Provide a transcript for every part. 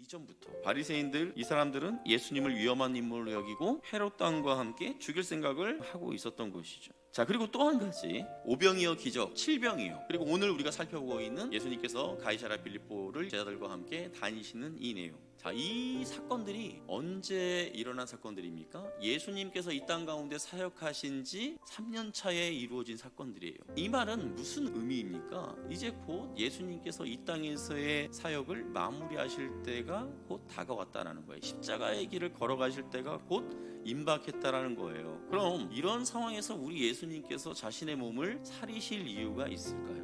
이전부터 바리새인들, 이 사람들은 예수님을 위험한 인물로 여기고 헤롯 왕과 함께 죽일 생각을 하고 있었던 것이죠. 자, 그리고 또 한 가지, 오병이어 기적, 칠병이요. 그리고 오늘 우리가 살펴보고 있는 예수님께서 가이사랴 필립보를 제자들과 함께 다니시는 이 내용. 자, 이 사건들이 언제 일어난 사건들입니까? 예수님께서 이 땅 가운데 사역하신 지 3년 차에 이루어진 사건들이에요. 이 말은 무슨 의미입니까? 이제 곧 예수님께서 이 땅에서의 사역을 마무리하실 때가 곧 다가왔다라는 거예요. 십자가의 길을 걸어가실 때가 곧 임박했다라는 거예요. 그럼 이런 상황에서 우리 예수님께서 자신의 몸을 사리실 이유가 있을까요?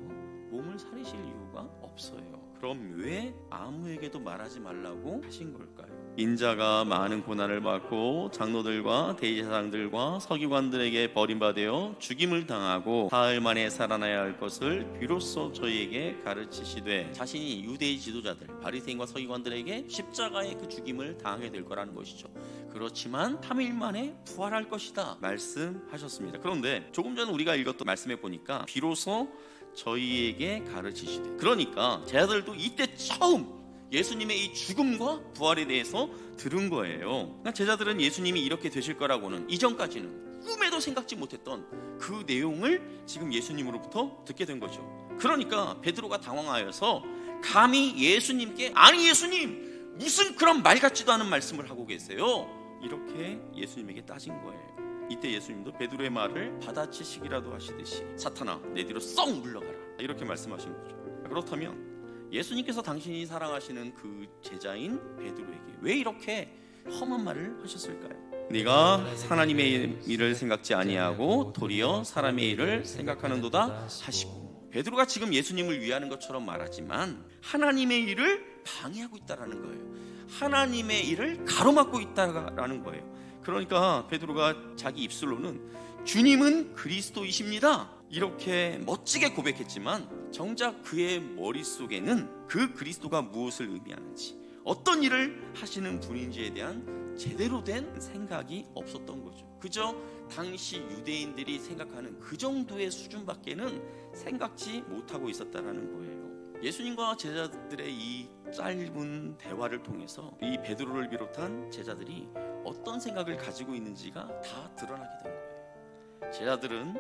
몸을 사리실 이유가 없어요. 그럼 왜 아무에게도 말하지 말라고 하신 걸까요? 인자가 많은 고난을 받고 장로들과 대제사장들과 서기관들에게 버림받아 죽임을 당하고 사흘 만에 살아나야 할 것을 비로소 저희에게 가르치시되, 자신이 유대의 지도자들 바리새인과 서기관들에게 십자가의 그 죽임을 당하게 될 거라는 것이죠. 그렇지만 3일 만에 부활할 것이다 말씀하셨습니다. 그런데 조금 전 우리가 읽었던 말씀에 보니까 비로소 저희에게 가르치시되, 그러니까 제자들도 이때 처음 예수님의 이 죽음과 부활에 대해서 들은 거예요. 그러니까 제자들은 예수님이 이렇게 되실 거라고는 이전까지는 꿈에도 생각지 못했던 그 내용을 지금 예수님으로부터 듣게 된 거죠. 그러니까 베드로가 당황하여서 감히 예수님께, 아니 예수님 무슨 그런 말 같지도 않은 말씀을 하고 계세요, 이렇게 예수님에게 따진 거예요. 이때 예수님도 베드로의 말을 받아치시기라도 하시듯이 사탄아 내 뒤로 썩 물러가라, 이렇게 말씀하신 거죠. 그렇다면 예수님께서 당신이 사랑하시는 그 제자인 베드로에게 왜 이렇게 험한 말을 하셨을까요? 네가 하나님의 일을 생각지 아니하고 도리어 사람의 일을 생각하는도다 하시고, 베드로가 지금 예수님을 위하는 것처럼 말하지만 하나님의 일을 방해하고 있다라는 거예요. 하나님의 일을 가로막고 있다라는 거예요. 그러니까 베드로가 자기 입술로는 주님은 그리스도이십니다 이렇게 멋지게 고백했지만 정작 그의 머릿속에는 그 그리스도가 무엇을 의미하는지, 어떤 일을 하시는 분인지에 대한 제대로 된 생각이 없었던 거죠. 그저 당시 유대인들이 생각하는 그 정도의 수준밖에는 생각지 못하고 있었다라는 거예요. 예수님과 제자들의 이 짧은 대화를 통해서 이 베드로를 비롯한 제자들이 어떤 생각을 가지고 있는지가 다 드러나게 된 거예요. 제자들은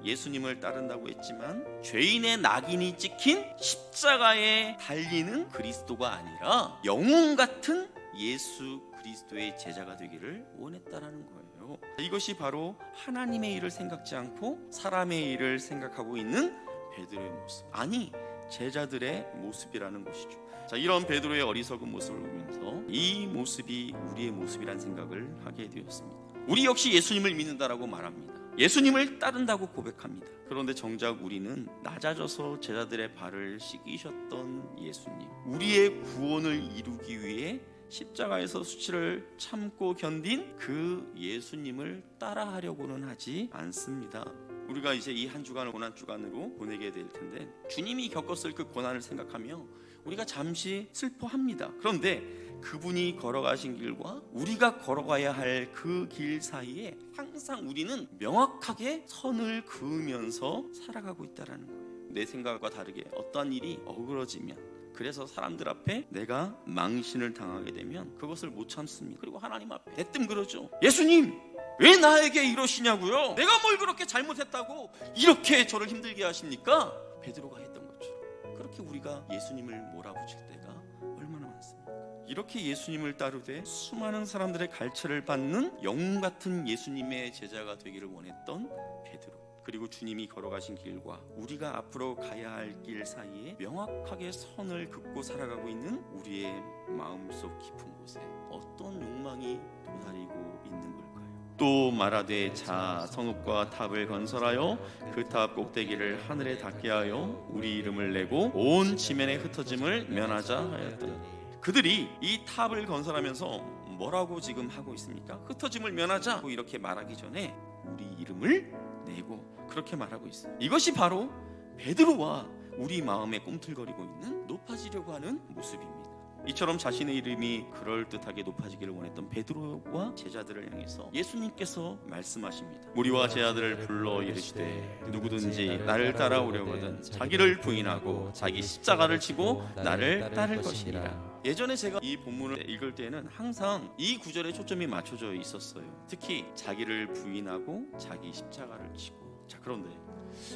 예수님을 따른다고 했지만 죄인의 낙인이 찍힌 십자가에 달리는 그리스도가 아니라 영웅 같은 예수 그리스도의 제자가 되기를 원했다라는 거예요. 이것이 바로 하나님의 일을 생각지 않고 사람의 일을 생각하고 있는 베드로의 모습, 아니 제자들의 모습이라는 것이죠. 자, 이런 베드로의 어리석은 모습을 보면서 이 모습이 우리의 모습이란 생각을 하게 되었습니다. 우리 역시 예수님을 믿는다라고 말합니다. 예수님을 따른다고 고백합니다. 그런데 정작 우리는 낮아져서 제자들의 발을 씻기셨던 예수님, 우리의 구원을 이루기 위해 십자가에서 수치를 참고 견딘 그 예수님을 따라하려고는 하지 않습니다. 우리가 이제 이 한 주간을 고난 주간으로 보내게 될 텐데, 주님이 겪었을 그 고난을 생각하며 우리가 잠시 슬퍼합니다. 그런데 그분이 걸어가신 길과 우리가 걸어가야 할 그 길 사이에 항상 우리는 명확하게 선을 그으면서 살아가고 있다는 거예요. 내 생각과 다르게 어떠한 일이 어그러지면, 그래서 사람들 앞에 내가 망신을 당하게 되면 그것을 못 참습니다. 그리고 하나님 앞에 대뜸 그러죠. 예수님 왜 나에게 이러시냐고요? 내가 뭘 그렇게 잘못했다고 이렇게 저를 힘들게 하십니까? 베드로가 했던 것처럼 그렇게 우리가 예수님을 몰아붙일 때가 얼마나 많습니까? 이렇게 예수님을 따르되 수많은 사람들의 갈채를 받는 영웅 같은 예수님의 제자가 되기를 원했던 베드로, 그리고 주님이 걸어가신 길과 우리가 앞으로 가야 할 길 사이에 명확하게 선을 긋고 살아가고 있는 우리의 마음속 깊은 곳에 어떤 욕망이 도사리고 있는 걸까요? 또 말하되 자 성읍과 탑을 건설하여 그 탑 꼭대기를 하늘에 닿게 하여 우리 이름을 내고 온 지면에 흩어짐을 면하자 하였더니, 그들이 이 탑을 건설하면서 뭐라고 지금 하고 있습니까? 흩어짐을 면하자 이렇게 말하기 전에 우리 이름을 내고 그렇게 말하고 있어요. 이것이 바로 베드로와 우리 마음에 꿈틀거리고 있는 높아지려고 하는 모습입니다. 이처럼 자신의 이름이 그럴듯하게 높아지기를 원했던 베드로와 제자들을 향해서 예수님께서 말씀하십니다. 무리와 제자들을 불러 이르시되 누구든지 나를 따라오려거든 자기를 부인하고 자기 십자가를 지고 나를 따를 것이니라. 예전에 제가 이 본문을 읽을 때는 항상 이 구절에 초점이 맞춰져 있었어요. 특히 자기를 부인하고 자기 십자가를 지고. 자, 그런데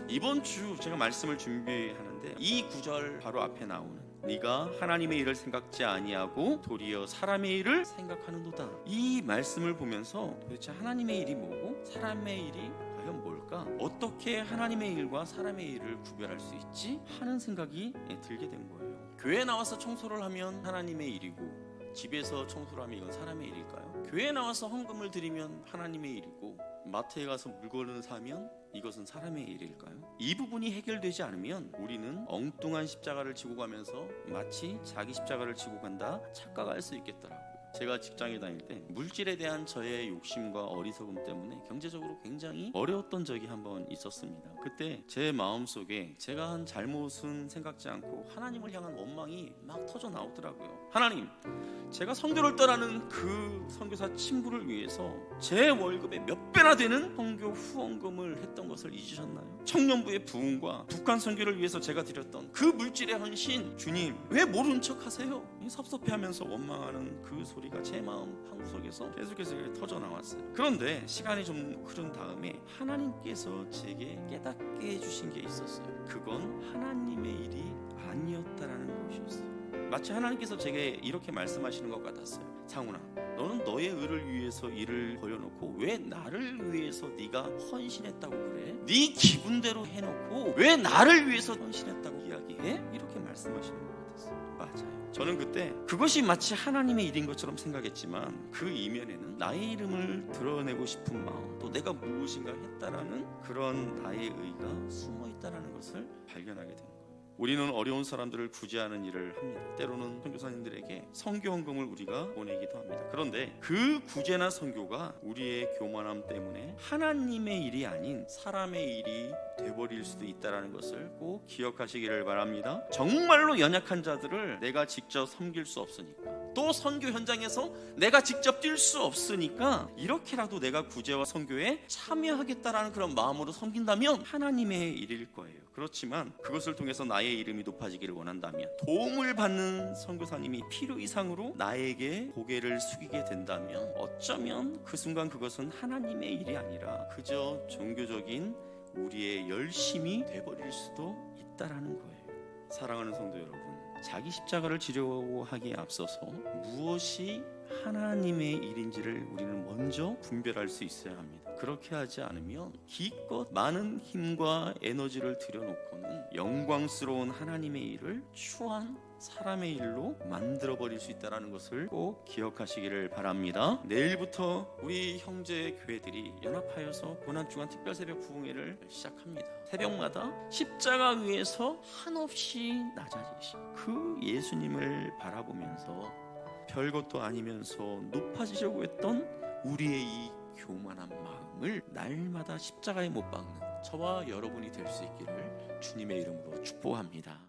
이번 주 제가 말씀을 준비하는데 이 구절 바로 앞에 나오는 네가 하나님의 일을 생각지 아니하고 도리어 사람의 일을 생각하는도다, 이 말씀을 보면서 도대체 하나님의 일이 뭐고 사람의 일이 과연 뭘까? 어떻게 하나님의 일과 사람의 일을 구별할 수 있지? 하는 생각이 들게 된 거예요. 교회에 나와서 청소를 하면 하나님의 일이고 집에서 청소를 하면 이건 사람의 일일까요? 교회에 나와서 헌금을 드리면 하나님의 일이고 마트에 가서 물건을 사면 이것은 사람의 일일까요? 이 부분이 해결되지 않으면 우리는 엉뚱한 십자가를 지고 가면서 마치 자기 십자가를 지고 간다 착각할 수 있겠더라고요. 제가 직장에 다닐 때 물질에 대한 저의 욕심과 어리석음 때문에 경제적으로 굉장히 어려웠던 적이 한번 있었습니다. 그때 제 마음속에 제가 한 잘못은 생각지 않고 하나님을 향한 원망이 막 터져 나오더라고요. 하나님, 제가 선교를 떠나는 그 선교사 친구를 위해서 제 월급의 몇 배나 되는 선교 후원금을 했던 것을 잊으셨나요? 청년부의 부흥과 북한 선교를 위해서 제가 드렸던 그 물질의 헌신, 주님 왜 모른 척 하세요? 섭섭해하면서 원망하는 그 소리가 제 마음 한구석에서 계속해서 터져 나왔어요. 그런데 시간이 좀 흐른 다음에 하나님께서 제게 깨닫게 해주신 게 있었어요. 그건 하나님의 일이 아니었다라는 것이었어요. 마치 하나님께서 제게 이렇게 말씀하시는 것 같았어요. 상훈아, 너는 너의 의를 위해서 일을 벌여놓고 왜 나를 위해서 네가 헌신했다고 그래? 네 기분대로 해놓고 왜 나를 위해서 헌신했다고 이야기해? 이렇게 말씀하시는 것 같았어요. 맞아요. 저는 그때 그것이 마치 하나님의 일인 것처럼 생각했지만 그 이면에는 나의 이름을 드러내고 싶은 마음, 또 내가 무엇인가 했다라는 그런 나의 의가 숨어있다는 것을 발견하게 된 거예요. 우리는 어려운 사람들을 구제하는 일을 합니다. 때로는 선교사님들에게 선교 헌금을 우리가 보내기도 합니다. 그런데 그 구제나 선교가 우리의 교만함 때문에 하나님의 일이 아닌 사람의 일이 돼버릴 수도 있다는 것을 꼭 기억하시기를 바랍니다. 정말로 연약한 자들을 내가 직접 섬길 수 없으니까, 또 선교 현장에서 내가 직접 뛸 수 없으니까 이렇게라도 내가 구제와 선교에 참여하겠다라는 그런 마음으로 섬긴다면 하나님의 일일 거예요. 그렇지만 그것을 통해서 나의 이름이 높아지기를 원한다면, 도움을 받는 선교사님이 필요 이상으로 나에게 고개를 숙이게 된다면 어쩌면 그 순간 그것은 하나님의 일이 아니라 그저 종교적인 우리의 열심이 돼버릴 수도 있다라는 거예요. 사랑하는 성도 여러분, 자기 십자가를 지려고 하기에 앞서서 무엇이 하나님의 일인지를 우리는 먼저 분별할 수 있어야 합니다. 그렇게 하지 않으면 기껏 많은 힘과 에너지를 들여놓고는 영광스러운 하나님의 일을 추한 사람의 일로 만들어버릴 수 있다는 것을 꼭 기억하시기를 바랍니다. 내일부터 우리 형제 교회들이 연합하여서 고난주간 특별새벽 부흥회를 시작합니다. 새벽마다 십자가 위에서 한없이 낮아지신 그 예수님을 바라보면서 별것도 아니면서 높아지려고 했던 우리의 이 교만한 마음을 날마다 십자가에 못 박는 저와 여러분이 될 수 있기를 주님의 이름으로 축복합니다.